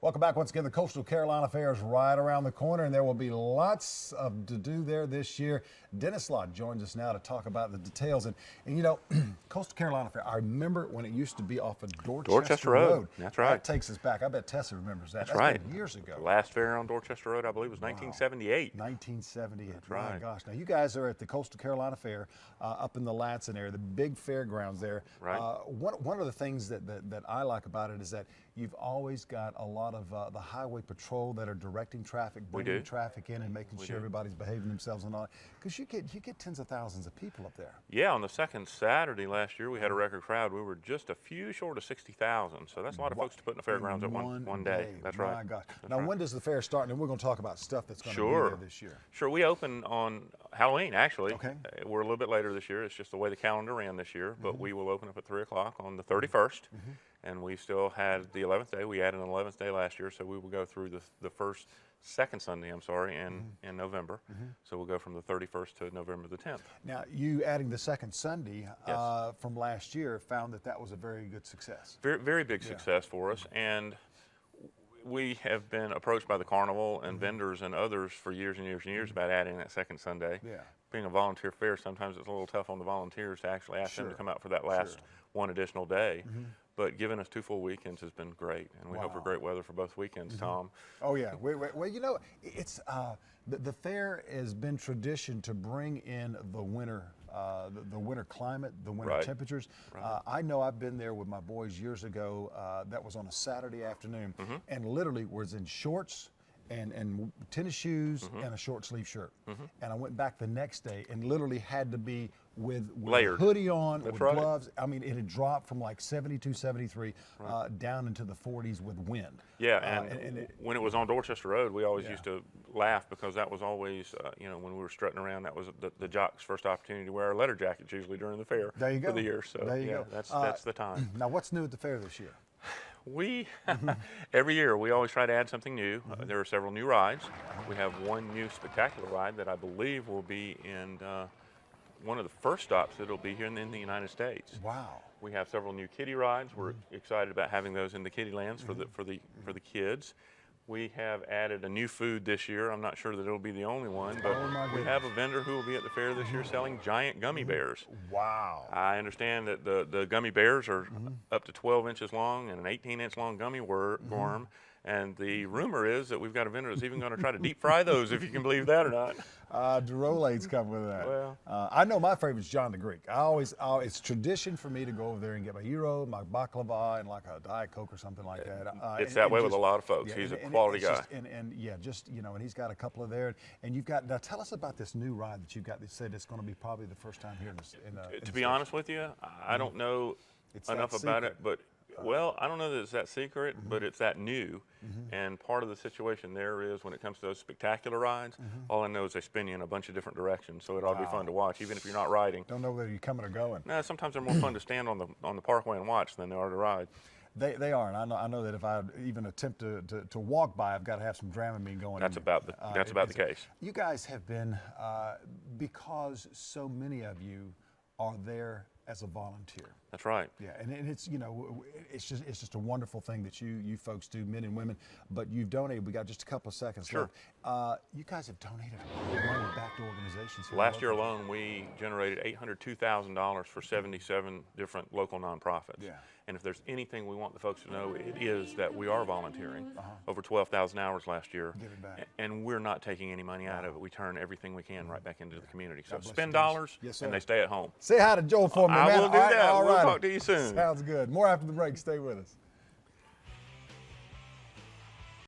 Welcome back once again. The Coastal Carolina Fair is right around the corner, and there will be lots to do there this year. Dennis Lott joins us now to talk about the details. And you know, Coastal Carolina Fair, I remember when it used to be off of Dorchester Road. That's right. That takes us back. I bet Tessa remembers that. That's right. Been years ago. The last fair on Dorchester Road, I believe, was 1978. 1978. That's My right. gosh. Now, you guys are at the Coastal Carolina Fair up in the Latson area, the big fairgrounds there. Right. One of the things that I like about it is that you've always got a lot of the highway patrol that are directing traffic, bringing traffic in and making sure everybody's behaving themselves and all. Because you get tens of thousands of people up there. Yeah, on the second Saturday last year, we had a record crowd. We were just a few short of 60,000. So that's a lot of folks to put in the fairgrounds at one day. That's right. My gosh. That's now, right. when does the fair start? And we're going to talk about stuff that's going to be there this year. Sure. We open on Halloween, actually. Okay. We're a little bit later this year. It's just the way the calendar ran this year. But we will open up at 3 o'clock on the 31st. And we still had the 11th day. We added an 11th day last year, so we will go through the second Sunday, in November. So we'll go from the 31st to November the 10th. Now, you adding the second Sunday Yes. from last year found that was a very good success. Very, very big success for us. And we have been approached by the carnival and vendors and others for years and years and years about adding that second Sunday. Yeah. Being a volunteer fair, sometimes it's a little tough on the volunteers to actually ask them to come out for that last one additional day. But giving us 2 full weekends has been great, and we hope for great weather for both weekends, Tom. Oh yeah, well, you know, it's the fair has been tradition to bring in the winter, the winter climate, the winter temperatures. I know I've been there with my boys years ago. That was on a Saturday afternoon, and literally was in shorts and tennis shoes and a short sleeve shirt. And I went back the next day and literally had to be with Layered. a hoodie on, with right. gloves. I mean, it had dropped from like 72, 73 down into the 40s with wind. Yeah, and when it was on Dorchester Road, we always used to laugh because that was always, you know, when we were strutting around, that was the jock's first opportunity to wear our letter jackets usually during the fair There you go. for the year. So there you go. That's the time. Now, what's new at the fair this year? We, every year, we always try to add something new. There are several new rides. We have one new spectacular ride that I believe will be in one of the first stops that'll be here in the United States. Wow. We have several new kiddie rides. We're excited about having those in the kiddie lands for the kids. We have added a new food this year. I'm not sure that it'll be the only one, but we have a vendor who will be at the fair this year selling giant gummy bears. Wow. I understand that the gummy bears are up to 12 inches long and an 18-inch long gummy worm. And the rumor is that we've got a vendor that's even going to try to deep fry those, if you can believe that or not. Durolade's come with that. Well. I know my favorite's John the Greek. It's tradition for me to go over there and get my gyro, my baklava, and like a Diet Coke or something like that. It's that way with a lot of folks. He's a quality guy. And just, you know, and he's got a couple of there. And you've got, now tell us about this new ride that you've got that said it's going to be probably the first time here To be honest with you, I don't know enough about it, but well, I don't know that it's that secret, but it's that new. And part of the situation there is when it comes to those spectacular rides, all I know is they spin you in a bunch of different directions, so it ought to be fun to watch, even if you're not riding. Don't know whether you're coming or going. No, sometimes they're more fun to stand on the parkway and watch than they are to ride. They are, and I know that if I even attempt to walk by, I've got to have some Dramamine going. That's about the case. You guys have been, because so many of you are there as a volunteer. That's right. Yeah, and it's, you know, it's just a wonderful thing that you folks do, men and women. But you've donated. We got just a couple of seconds left. You guys have donated money back to organizations. Last year alone, we generated $802,000 for 77 different local nonprofits. Yeah. And if there's anything we want the folks to know, it is that we are volunteering. Over 12,000 hours last year. Give it back. And we're not taking any money out of it. We turn everything we can right back into the community. So bless spend you, Dennis. dollars, Yes, sir. and they stay at home. Say hi to Joel for me, I man. will do that. All We'll right. talk to you soon. Sounds good. More after the break. Stay with us.